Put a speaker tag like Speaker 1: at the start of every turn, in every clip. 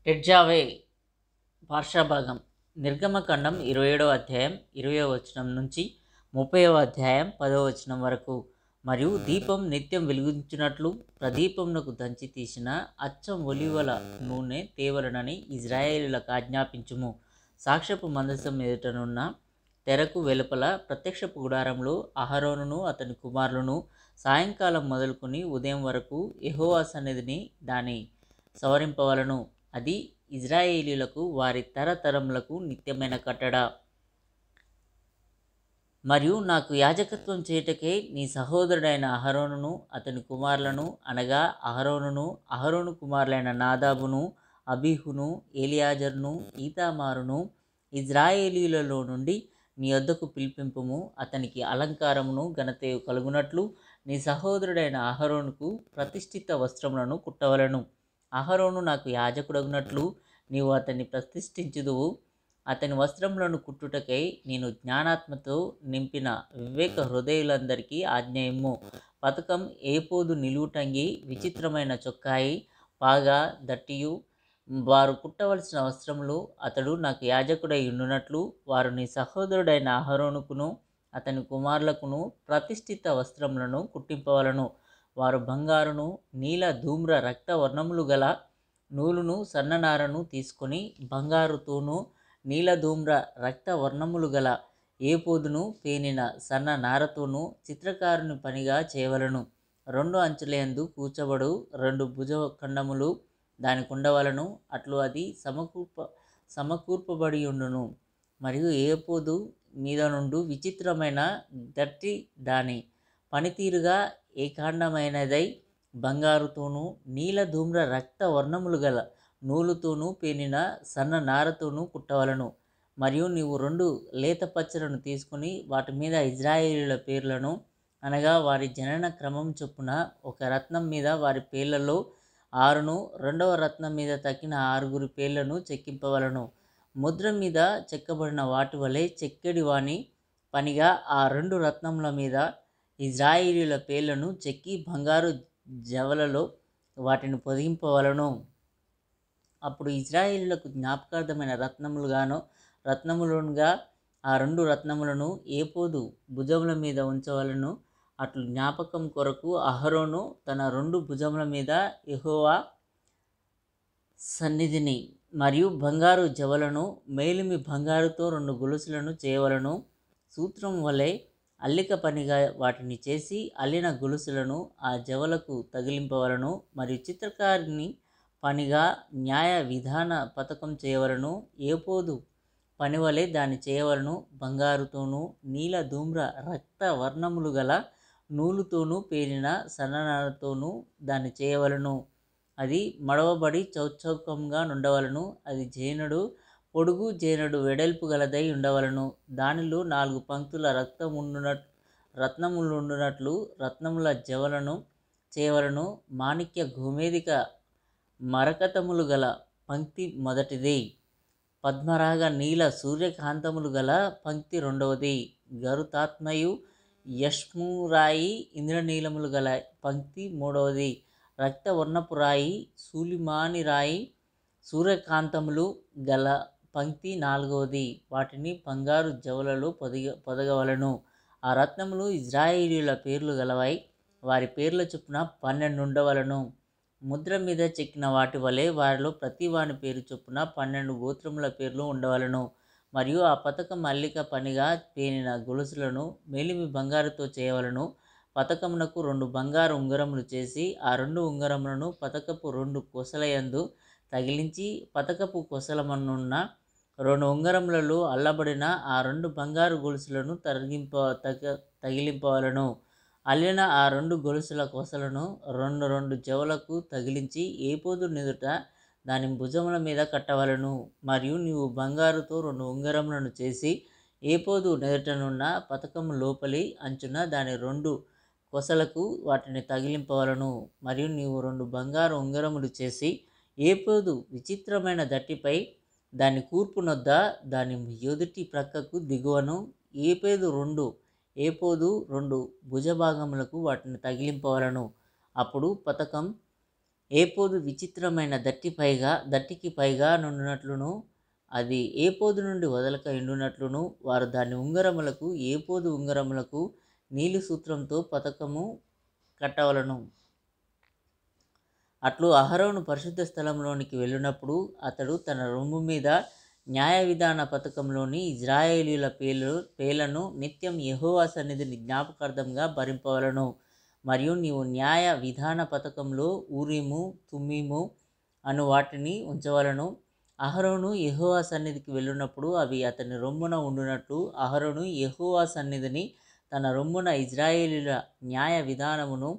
Speaker 1: ఎడ్జావే పార్శ్వభాగం నిర్గమకాండం 27వ అధ్యాయం 20వ వచనం నుంచి 30వ అధ్యాయం 10వ వచనం వరకు. మరియు దీపం నిత్యం వెలిగించున్నట్లు ప్రదీపమునకు దంచి తీసిన అచ్చం ఒలివల నూనె తేవలనని ఇజ్రాయేలీయులకు ఆజ్ఞాపించుము. సాక్ష్యపు మందసం ఎదుటనున్న తెరకు వెలుపల ప్రత్యక్షపు గుడారంలో అహరోనును అతని కుమారులను సాయంకాలం మొదలుకొని ఉదయం వరకు యెహోవా సన్నిధిని దాని సవరింపవలను. అది ఇజ్రాయేలీయులకు వారి తరతరములకు నిత్యమైన కట్టడ. మరియు నాకు యాజకత్వం చేయుటకై నీ సహోదరుడైన అహరోనును అతని కుమారులను అనగా అహరోను కుమారులైన నాదాబును, అబీహును, ఎలియాజరును, ఈతామారును ఇజ్రాయేలీయులలో నుండి నీ యొద్దకు పిలిపింపుము. అతనికి అలంకారమును ఘనతయు కలుగునట్లు నీ సహోదరుడైన అహరోనుకు ప్రతిష్ఠిత వస్త్రములను కుట్టవలను. అహరోను నాకు యాజకుడగునట్లు నీవు అతన్ని ప్రతిష్ఠించుదువు. అతని వస్త్రములను కుట్టుటకై నేను జ్ఞానాత్మతో నింపిన వివేక హృదయులందరికీ ఆజ్ఞయిమ్ము. పతకం, ఏపోదు, నిలువుటంగి, విచిత్రమైన చొక్కాయి, పాగా, దట్టియు వారు కుట్టవలసిన వస్త్రములు అతడు నాకు యాజకుడై ఉండునట్లు వారు నీ సహోదరుడైన అహరోనుకును అతని కుమారులకును ప్రతిష్ఠిత వస్త్రములను కుట్టింపవలను. వారు బంగారును, నీల, ధూమ్ర, రక్త వర్ణములు గల నూలును, సన్ననారను తీసుకొని బంగారుతోనూ నీల, ధూమ్ర, రక్త వర్ణములు గల ఏపోదును పేనిన సన్న నారతోనూ చిత్రకారుని పనిగా చేయవలను. 2 అంచులయందు కూర్చబడు 2 భుజఖండములు దానికి ఉండవలను. అట్లు అది సమకూర్పబడి ఉండును. మరియు ఏపోదు మీద నుండు విచిత్రమైన దట్టి దాని పనితీరుగా ఏకాండమైనదై బంగారుతోనూ నీల, ధూమ్ర, రక్త వర్ణములు గల నూలుతోనూ పేనిన సన్న నారతోనూ కుట్టవలను. మరియు నీవు 2 లేత పచ్చలను తీసుకుని వాటి మీద ఇజ్రాయేలీయుల పేర్లను అనగా వారి జనన క్రమం చొప్పున ఒక రత్నం మీద వారి పేర్లలో 6ను, 2వ రత్నం మీద తక్కిన 6 పేర్లను చెక్కింపవలను. ముద్ర మీద చెక్కబడిన వాటి వలె చెక్కడి వాని పనిగా ఆ 2 రత్నముల మీద ఇజ్రాయేలీయుల పేర్లను చెక్కి బంగారు జవలలో వాటిని పొదిగింపవలను. అప్పుడు ఇజ్రాయేలీయులకు జ్ఞాపకార్థమైన రత్నములుగా ఆ 2 రత్నములను ఏపోదు భుజముల మీద ఉంచవలను. అట్లు జ్ఞాపకం కొరకు అహరోను తన 2 భుజముల మీద యెహోవా సన్నిధిని మరియు బంగారు జవలను మేలిమి బంగారుతో 2 గొలుసులను చేయవలను. సూత్రం వలె అల్లిక పనిగా వాటిని చేసి అల్లిన గొలుసులను ఆ జవలకు తగిలింపవలను. మరియు చిత్రకారుని పనిగా న్యాయ విధాన పతకం చేయవలను. ఏపోదు పనివలె దాన్ని చేయవలను. బంగారుతోనూ నీల, ధూమ్ర, రక్త వర్ణములు గల నూలుతోనూ పేనిన సన్ననారతోనూ దాన్ని చేయవలను. అది మడవబడి చౌచౌకంగా నుండవలను. అది జేనుడు పొడుగు, జేనుడు వెడల్పు గలదై ఉండవలను. దానిలో 4 పంక్తుల రత్నములుండునట్లు రత్నముల జవలను చేయవలను. మాణిక్య, గోమేధిక, మరకతములు గల పంక్తి మొదటిది. పద్మరాగ, నీల, సూర్యకాంతములు గల పంక్తి రెండవది. గరుతాత్మయు, యష్మురాయి, ఇంద్రనీలములు గల పంక్తి మూడవది. రక్తవర్ణపు రాయి, సూలిమాని రాయి, సూర్యకాంతములు గల పంక్తి నాలుగవది. వాటిని బంగారు జవలలో పొదగవలను. ఆ రత్నములు ఇజ్రాయేలీయుల పేర్లు గలవై వారి పేర్ల చొప్పున 12 ఉండవలను. ముద్ర మీద చెక్కిన వాటి వలె వారిలో ప్రతి వాని పేరు చొప్పున 12 గోత్రముల పేర్లు ఉండవలను. మరియు ఆ పతకం అల్లిక పనిగా పేనిన గొలుసులను మేలిమి బంగారుతో చేయవలను. పతకమునకు 2 బంగారు ఉంగరములు చేసి ఆ 2 ఉంగరములను పతకపు 2 కొసలయందు తగిలించి పతకపు కొసలమనున్న 2 ఉంగరములలో అల్లబడిన ఆ 2 బంగారు గొలుసులను తగిలింపవలను. అల్లిన ఆ 2 గొలుసుల కొసలను 2 జవలకు తగిలించి ఏపోదు నెదుట దాని భుజముల మీద కట్టవలను. మరియు నీవు బంగారుతో 2 ఉంగరములను చేసి ఏపోదు నెదుటనున్న పతకము లోపలి అంచున దాని 2 కొసలకు వాటిని తగిలింపవలను. మరియు నీవు 2 బంగారు ఉంగరములు చేసి ఏపోదు విచిత్రమైన దట్టిపై దాని కూర్పునొద్ద దాని ఎదుటి ప్రక్కకు దిగువను ఏపోదు 2 భుజభాగములకు వాటిని తగిలింపవలను. అప్పుడు పతకం ఏపోదు విచిత్రమైన దట్టికి పైగా నుండునట్లును అది ఏపోదు నుండి వదలక ఎండునట్లును వారు దాని ఉంగరములకు ఏపోదు ఉంగరములకు నీలి సూత్రంతో పతకము కట్టవలను. అట్లు అహరోను పరిశుద్ధ స్థలంలోనికి వెళ్ళినప్పుడు అతడు తన రొమ్ము మీద న్యాయ విధాన పథకంలోని ఇజ్రాయేలీల పేర్లను నిత్యం యెహోవా సన్నిధిని జ్ఞాపకార్థంగా భరింపవలను. మరియు నీవు న్యాయ విధాన పథకంలో ఊరీము తుమ్మీము అను వాటిని ఉంచవలను. అహరోను యెహోవా సన్నిధికి వెళ్ళినప్పుడు అవి అతని రొమ్మున ఉండునట్లు అహరోను యెహోవా సన్నిధిని తన రొమ్మున ఇజ్రాయేలీల న్యాయ విధానమును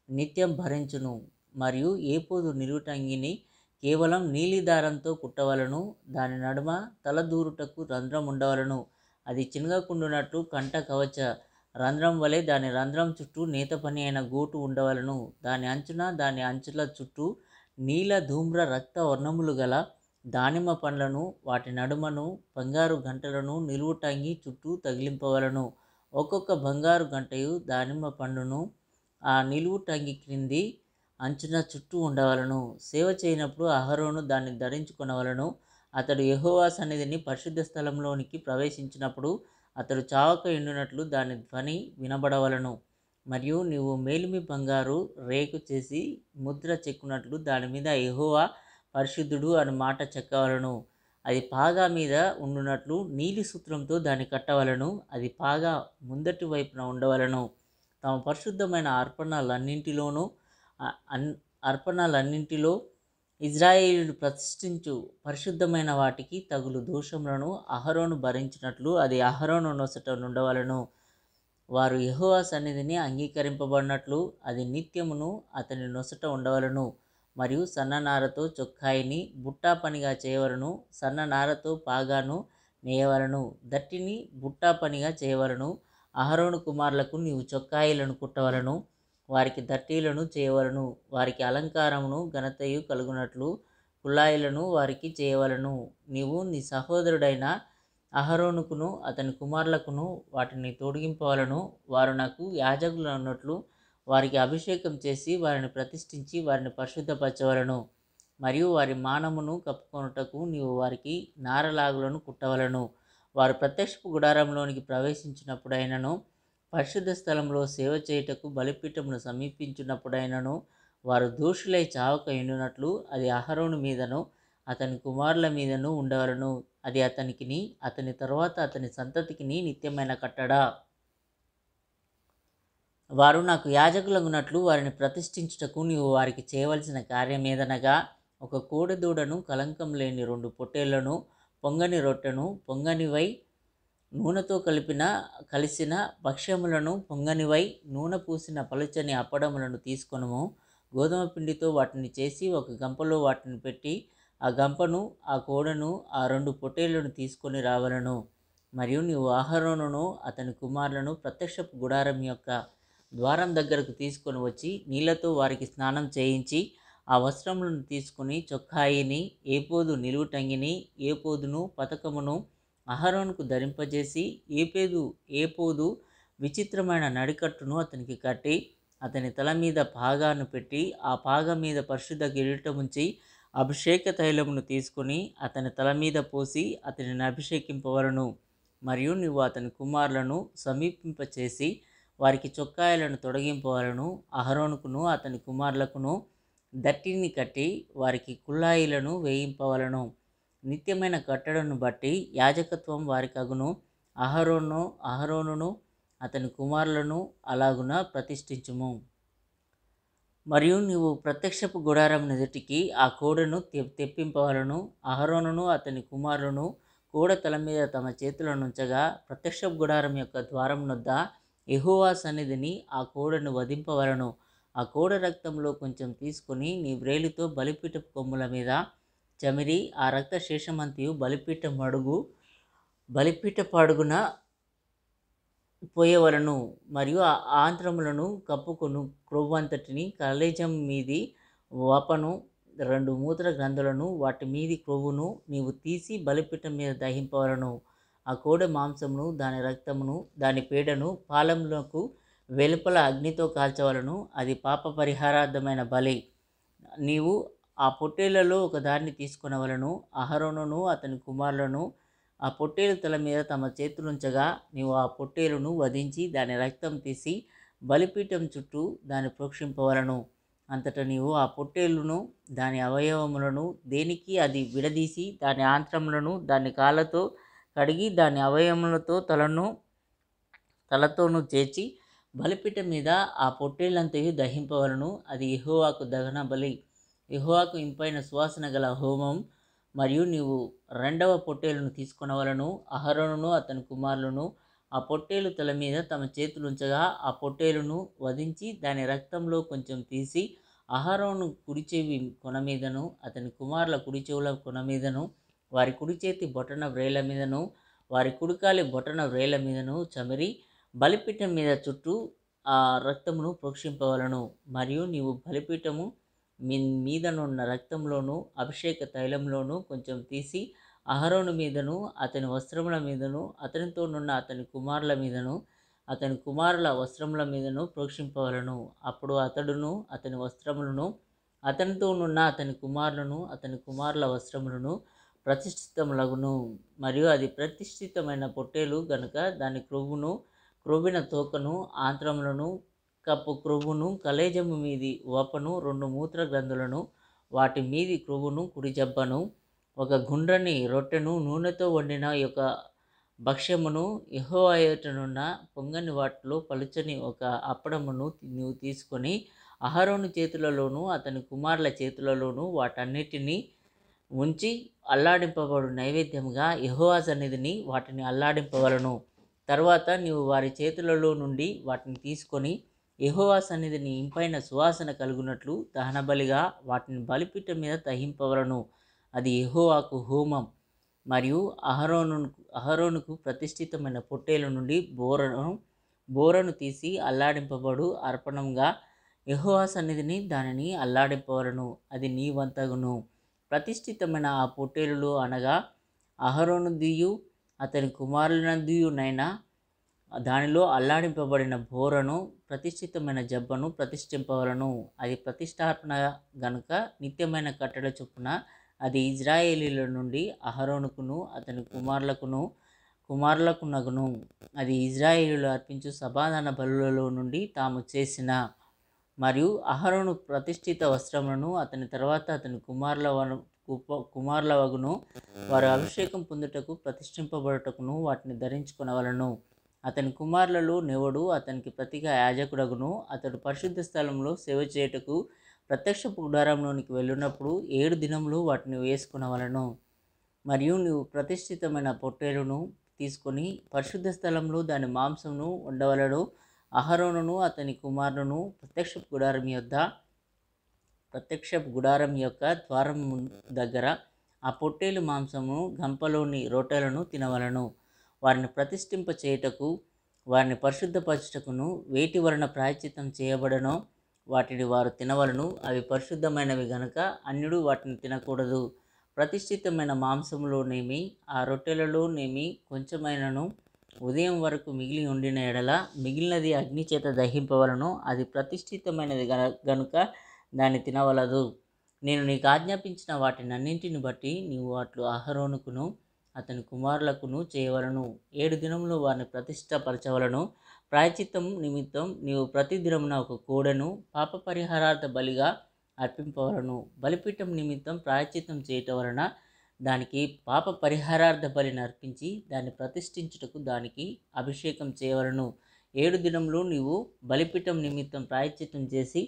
Speaker 1: నిత్యం భరించును. మరియు ఏపోదు నిలువుటంగిని కేవలం నీలి దారంతో కుట్టవలను. దాని నడుమ తలదూరుటకు రంధ్రం ఉండవలను. అది చినగకుండునట్లు కంట కవచ రంధ్రం వలె దాని రంధ్రం చుట్టూ నేత పని అయిన గోటు ఉండవలను. దాని అంచుల చుట్టూ నీల ధూమ్ర రక్త వర్ణములు గల దానిమ్మ పండ్లను వాటి నడుమను బంగారు గంటలను నిలువుటంగి చుట్టూ తగిలింపవలను. ఒక్కొక్క బంగారు గంటయు దానిమ్మ పండును ఆ నిలువుటంగి క్రింది అంచున చుట్టూ ఉండవలను. సేవ చేయనప్పుడు అహరోను దాన్ని ధరించుకొనవలను. అతడు యెహోవా సన్నిధిని పరిశుద్ధ స్థలంలోనికి ప్రవేశించినప్పుడు అతడు చావక ఎండునట్లు దాని ధ్వని వినబడవలను. మరియు నీవు మేలిమి బంగారు రేకు చేసి ముద్ర చెక్కునట్లు దాని మీద యెహోవా పరిశుద్ధుడు అని మాట చెక్కవలను. అది పాగా మీద ఉండునట్లు నీలి సూత్రంతో దాన్ని కట్టవలను. అది పాగా ముందటి వైపున ఉండవలను. తమ పరిశుద్ధమైన అర్పణలన్నింటిలో ఇజ్రాయేలీయులు ప్రతిష్ఠించు పరిశుద్ధమైన వాటికి తగులు దోషములను అహరోను భరించినట్లు అది అహరోను నొసట నుండవలను. వారు యెహోవా సన్నిధిని అంగీకరింపబడినట్లు అది నిత్యమును అతని నొసట ఉండవలను. మరియు సన్ననారతో చొక్కాయిని బుట్టా పనిగా చేయవలను. సన్ననారతో పాగాను నేయవలను. దట్టిని బుట్టా పనిగా చేయవలను. అహరోను కుమారులకు నీవు చొక్కాయిలను కుట్టవలను. వారికి దట్టీలను చేయవలను. వారికి అలంకారమును ఘనతయు కలుగునట్లు కుల్లాయిలను వారికి చేయవలను. నీవు నీ సహోదరుడైన అహరోనుకును అతని కుమారులకును వాటిని తొడిగింపవలను. వారు నాకు యాజకులు అన్నట్లు వారికి అభిషేకం చేసి వారిని ప్రతిష్ఠించి వారిని పరిశుద్ధపరచవలను. మరియు వారి మానమును కప్పుకొనుటకు నీవు వారికి నారలాగులను కుట్టవలను. వారు ప్రత్యక్షపు గుడారంలోనికి ప్రవేశించినప్పుడైనను పరిశుద్ధ స్థలంలో సేవ చేయుటకు బలిపీఠమును సమీపించినప్పుడైనను వారు దోషులై చావక ఎండునట్లు అది అహరోను మీదను అతని కుమారుల మీదను ఉండవలను. అది అతనికిని అతని తరువాత అతని సంతతికిని నిత్యమైన కట్టడా. వారు నాకు యాజకులగునట్లు వారిని ప్రతిష్ఠించుటకు నీవు వారికి చేయవలసిన కార్యమేదనగా ఒక కోడెదూడను కలంకం లేని 2 పొట్టేళ్లను పొంగని రొట్టెను పొంగనివై నూనెతో కలిసిన భక్ష్యములను పొంగనివై నూనె పూసిన పలుచని అప్పడములను తీసుకొనుము. గోధుమ పిండితో వాటిని చేసి ఒక గంపలో వాటిని పెట్టి ఆ గంపను ఆ కోడెను ఆ 2 పొట్టేళ్లను తీసుకొని రావలను. మరియు నీవు అహరోనును అతని కుమారులను ప్రత్యక్షపు గుడారం యొక్క ద్వారం దగ్గరకు తీసుకొని వచ్చి నీళ్లతో వారికి స్నానం చేయించి ఆ వస్త్రములను తీసుకుని చొక్కాయిని ఏపోదు నిలువుటంగిని ఏపోదును పతకమును అహరోనుకు ధరింపజేసి ఏపోదు విచిత్రమైన నడికట్టును అతనికి కట్టి అతని తల మీద పాగాను పెట్టి ఆ పాగ మీద పరిశుద్ధ కిరీటముంచి అభిషేక తైలమును తీసుకుని అతని తల మీద పోసి అతనిని అభిషేకింపవలను. మరియు నువ్వు అతని కుమారులను సమీపింపచేసి వారికి చొక్కాయలను తొడిగింపవలను. అహరోనుకును అతని కుమారులకును దట్టిని కట్టి వారికి కుల్లాయిలను వేయింపవలను. నిత్యమైన కట్టడను బట్టి యాజకత్వం వారికగును. అహరోనును అతని కుమారులను అలాగున ప్రతిష్ఠించుము. మరియు నీవు ప్రత్యక్షపు గుడారం ఎదుటికి ఆ కోడెను తెప్పింపవలను. అహరోనును అతని కుమారులను కోడ తల మీద తమ చేతులను ఉంచగా ప్రత్యక్షపు గుడారం యొక్క ద్వారం వద్ద యెహోవా సన్నిధిని ఆ కోడెను వధింపవలను. ఆ కోడె రక్తంలో కొంచెం తీసుకొని నీ వ్రేలితో బలిపీఠపు కొమ్ముల మీద చమిరి ఆ రక్త శేషమంతియు బలిపీఠపు అడుగున పోయవలను. మరియు ఆ ఆంత్రములను కప్పుకొను క్రొవ్వంతటిని కలేజం మీది వపను 2 మూత్ర గ్రంథులను వాటి మీది క్రొవ్వును నీవు తీసి బలిపీఠం మీద దహింపవలను. ఆ కోడె మాంసమును దాని రక్తమును దాని పేడను పాలెములకు వెలుపల అగ్నితో కాల్చవలను. అది పాప పరిహారార్థమైన బలి. నీవు ఆ పొట్టేళ్లలో ఒకదాన్ని తీసుకొనవలెను. అహరోనును అతని కుమారులను ఆ పొట్టేలు తల మీద తమ చేతులుంచగా నీవు ఆ పొట్టేలును వధించి దాని రక్తం తీసి బలిపీఠం చుట్టూ దాన్ని ప్రోక్షింపవలను. అంతటా నీవు ఆ పొట్టేలును దాని అవయవములను దేనికి అది విడదీసి దాని ఆంత్రములను దాని కాళ్ళతో కడిగి దాని అవయవములతో తలతోనూ చేర్చి బలిపీఠం మీద ఆ పొట్టేళ్లంతయు దహింపవలను. అది యెహోవాకు దహన బలి, యెహోవాకు ఇంపైన సువాసన గల హోమం. మరియు నీవు రెండవ పొట్టేలును తీసుకొనవలను. అహరోనును అతని కుమారులను ఆ పొట్టేలు తల మీద తమ చేతులుంచగా ఆ పొట్టేలును వధించి దాని రక్తంలో కొంచెం తీసి అహరోను కుడి చెవి కొన మీదను అతని కుమారుల కుడి చెవుల కొన మీదను వారి కుడి చేతి బొటన వ్రేళ్ల మీదను వారి కుడికాలి బొటన వ్రేళ్ల మీదను చమిరి బలిపీఠం మీద చుట్టూ ఆ రక్తమును ప్రోక్షింపవలను. మరియు నీవు బలిపీఠము మీదనున్న రక్తంలోను అభిషేక తైలంలోను కొంచెం తీసి అహరోను మీదను అతని వస్త్రముల మీదను అతనితోనున్న అతని కుమారుల మీదను అతని కుమారుల వస్త్రముల మీదను ప్రోక్షింపవలను. అప్పుడు అతడును అతని వస్త్రములను అతనితోనున్న అతని కుమారులను అతని కుమారుల వస్త్రములను ప్రతిష్ఠితములగును. మరియు అది ప్రతిష్ఠితమైన పొట్టేలు గనుక దాని క్రొవ్విన తోకను ఆంత్రములను కప్పు క్రొవ్వును కలేజము మీది వపను 2 మూత్ర గ్రంథులను వాటి మీది క్రొవ్వును కుడి జబ్బను ఒక గుండ్రని రొట్టెను నూనెతో వండిన యొక్క భక్ష్యమును యెహోవా ఎదుటనున్న పొంగని వాటిలో పలుచని ఒక అప్పడమును నీవు తీసుకొని అహరోను చేతులలోను అతని కుమారుల చేతులలోను వాటన్నిటినీ ఉంచి అల్లాడింపబడు నైవేద్యముగా యెహోవా సన్నిధిని వాటిని అల్లాడింపవలను. తర్వాత నీవు వారి చేతులలో నుండి వాటిని తీసుకొని యెహోవా సన్నిధిని ఇంపైన సువాసన కలుగునట్లు దహనబలిగా వాటిని బలిపీఠం మీద దహింపవలను. అది యెహోవాకు హోమం. మరియు అహరోనుకు ప్రతిష్ఠితమైన పొట్టేలు నుండి బోరను తీసి అల్లాడింపబడు అర్పణంగా యెహోవా సన్నిధిని దానిని అల్లాడింపవలను. అది నీ వంతగును. ప్రతిష్ఠితమైన ఆ పొట్టేలులు అనగా అహరోనుదియు అతని కుమారులనదియునైన దానిలో అల్లాడింపబడిన బోరను ప్రతిష్ఠితమైన జబ్బను ప్రతిష్ఠింపవలను. అది ప్రతిష్ఠార్పణ గనుక నిత్యమైన కట్టడ చొప్పున అది ఇజ్రాయేలీల నుండి అహరోనుకును అతని కుమారులకునగును. అది ఇజ్రాయేలీలు అర్పించు సమాధాన బలులలో నుండి తాము చేసిన. మరియు అహరోను ప్రతిష్ఠిత వస్త్రములను అతని తర్వాత అతని కుమారుల వగును వారు అభిషేకం పొందుటకు ప్రతిష్ఠింపబడుటకును వాటిని ధరించుకొనవలను. అతని కుమారులలో నెవడు అతనికి ప్రతిగా యాజకుడగును. అతడు పరిశుద్ధ స్థలంలో సేవ చేయుటకు ప్రత్యక్ష గుడారంలోనికి వెళ్ళినప్పుడు 7 దినములు వాటిని వేసుకొనవలను. మరియు నీవు ప్రతిష్ఠితమైన పొట్టేలును తీసుకొని పరిశుద్ధ స్థలంలో దాని మాంసమును వండవలను. అహరోనును అతని కుమారులను ప్రత్యక్ష గుడారం యొక్క ద్వారం దగ్గర ఆ పొట్టేలు మాంసమును గంపలోని రొట్టెలను తినవలను. వారిని ప్రతిష్ఠింప చేయుటకు వారిని పరిశుద్ధపరచుటకును వేటి వలన ప్రాయశ్చిత్తం చేయబడనో వాటిని వారు తినవలను. అవి పరిశుద్ధమైనవి గనుక అన్యుడు వాటిని తినకూడదు. ప్రతిష్ఠితమైన మాంసములోనేమి ఆ రొట్టెలలోనేమి కొంచెమైనను ఉదయం వరకు మిగిలి ఉండిన ఎడల మిగిలినది అగ్ని చేత దహింపవలను. అది ప్రతిష్ఠితమైనది గనుక దాన్ని తినవలదు. నేను నీకు ఆజ్ఞాపించిన వాటినన్నింటిని బట్టి నీవు అట్లు అహరోనుకును అతని కుమారులకును చేయవలను. 7 దినములు వారిని ప్రతిష్ఠపరచవలను. ప్రాయశ్చిత్తం నిమిత్తం నీవు ప్రతి దినమున ఒక కోడెను పాప పరిహారార్థ బలిగా అర్పింపవలను. బలిపీఠం నిమిత్తం ప్రాయశ్చిత్తం చేయటం వలన దానికి పాప పరిహారార్థ బలిని అర్పించి దాన్ని ప్రతిష్ఠించుటకు దానికి అభిషేకం చేయవలను. 7 దినములు నీవు బలిపీఠం నిమిత్తం ప్రాయశ్చిత్తం చేసి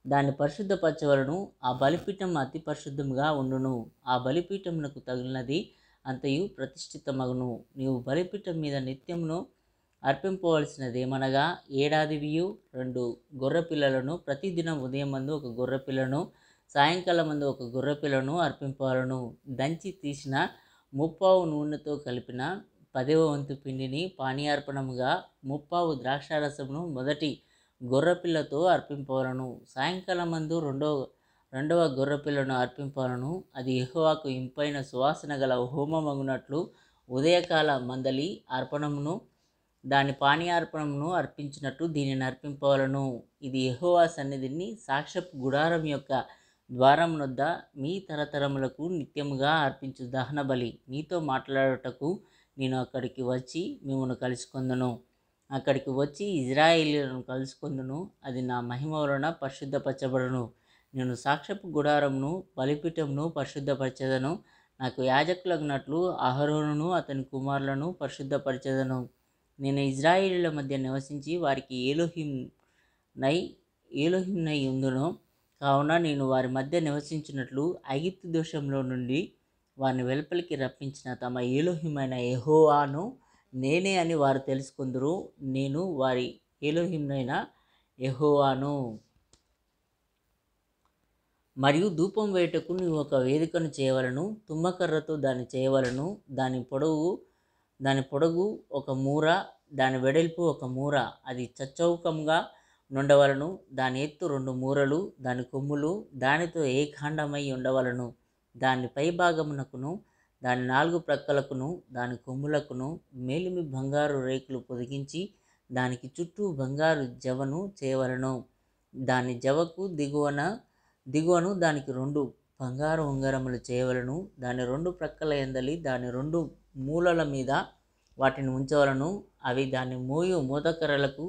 Speaker 1: దాన్ని పరిశుద్ధపరచవలను. ఆ బలిపీఠం అతి పరిశుద్ధముగా ఉండును. ఆ బలిపీఠమునకు తగిలినది అంతయు ప్రతిష్ఠితమగును. నీవు బలిపీఠం మీద నిత్యమును అర్పింపవలసినదేమనగా ఏడాదివియు 2 గొర్రెపిల్లలను ప్రతిదినం ఉదయం మందు ఒక గొర్రెపిల్లను సాయంకాలం మందు ఒక గొర్రెపిల్లను అర్పింపవలను. దంచి తీసిన 3 నూనెతో కలిపిన 10వ వంతు పిండిని పానీయార్పణముగా 3 ద్రాక్షారసమును మొదటి గొర్రెపిల్లతో అర్పింపవలను. సాయంకాలం మందు రెండవ గొర్రెపిల్లను అర్పింపవలను. అది యెహోవాకు ఇంపైన సువాసన గల హోమమగునట్లు ఉదయకాల మందలి అర్పణమును దాని పానీయార్పణమును అర్పించినట్టు దీనిని అర్పింపవలను. ఇది యెహోవా సన్నిధిని సాక్ష్యపు గుడారం యొక్క ద్వారం నొద్ద మీ తరతరములకు నిత్యముగా అర్పించు దహన బలి మీతో మాట్లాడుటకు నేను అక్కడికి వచ్చి మిమ్మల్ని కలుసుకొందును. అక్కడికి వచ్చి ఇజ్రాయేలీయులను కలుసుకొందును. అది నా మహిమ వలన పరిశుద్ధపరచబడును. నేను సాక్ష్యపు గుడారమును బలిపీఠమును పరిశుద్ధపరచెదను. నాకు యాజకులగునట్లు అహరోనును అతని కుమారులను పరిశుద్ధపరచెదను. నేను ఇజ్రాయేలీయుల మధ్య నివసించి వారికి ఏలోహింనై ఉందును. కావున నేను వారి మధ్య నివసించినట్లు ఐగుప్తు దేశంలో నుండి వారిని వెలుపలికి రప్పించిన తమ ఏలోహిమైన యెహోవాను నేనే అని వారు తెలుసుకుందురు. నేను వారి ఏలోహింనైన యెహోవాను. మరియు ధూపం వేయుటకు నీవు ఒక వేదికను చేయవలను. తుమ్మకర్రతో దాన్ని చేయవలను. దాని పొడవు ఒక మూర, దాని వెడల్పు ఒక మూర. అది చచ్చౌకంగా నుండవలను. దాని ఎత్తు 2 మూరలు. దాని కొమ్ములు దానితో ఏకాండమై ఉండవలను. దాని పై భాగమునకును దాని 4 ప్రక్కలకును దాని కొమ్ములకును మేలిమి బంగారు రేకులు పొదిగించి దానికి చుట్టూ బంగారు జవను చేయవలను. దాని జవకు దిగువను దానికి 2 బంగారు ఉంగరములు చేయవలను. దాని 2 ప్రక్కల ఎందలి దాని 2 మూలల మీద వాటిని ఉంచవలను. అవి దాన్ని మోయు మోతకర్రలకు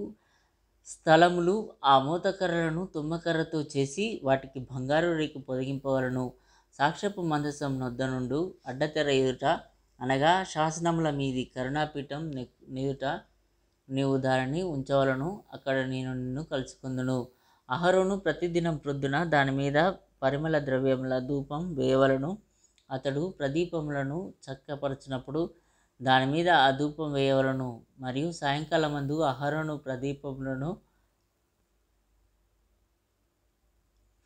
Speaker 1: స్థలములు. ఆ మోతకర్రలను తుమ్మకర్రతో చేసి వాటికి బంగారు రేకు పొదిగింపవలను. సాక్ష్యపు మందసం నొద్ద నుండు అడ్డతెర ఎదుట, అనగా శాసనముల మీది కరుణాపీఠం ఎదుట నీవు దానిని ఉంచవలను. అక్కడ నేను నిన్ను కలుసుకుందును. అహరోను ప్రతిదినం ప్రొద్దున దాని మీద పరిమళ ద్రవ్యముల ధూపం వేయవలను. అతడు ప్రదీపములను చక్కపరచినప్పుడు దాని మీద ఆ ధూపం వేయవలను. మరియు సాయంకాలమందు అహరోను ప్రదీపములను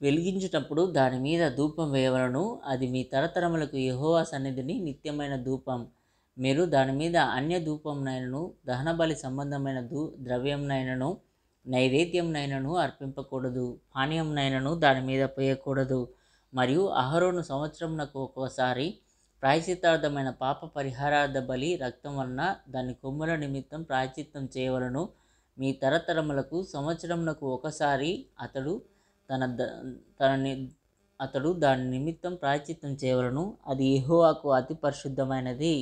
Speaker 1: వెలిగించుటప్పుడు దాని మీద ధూపం వేయవలను. అది మీ తరతరములకు యెహోవా సన్నిధిని నిత్యమైన ధూపం. మీరు దాని మీద అన్య ధూపంనైనను దహనబలి సంబంధమైన ద్రవ్యంనైనను నైవేద్యంనైనను అర్పింపకూడదు. పానీయంనైనను దాని మీద పోయకూడదు. మరియు అహరోను సంవత్సరమునకు ఒక్కోసారి ప్రాయశ్చిత్తార్థమైన పాప పరిహారార్థ బలి రక్తం వలన దాని కొమ్ముల నిమిత్తం ప్రాయశ్చిత్తం చేయవలను. మీ తరతరములకు సంవత్సరమునకు ఒకసారి అతడు దాని నిమిత్తం ప్రాయశ్చిత్తం చేయవలను. అది యెహోవాకు అతి పరిశుద్ధమైనది.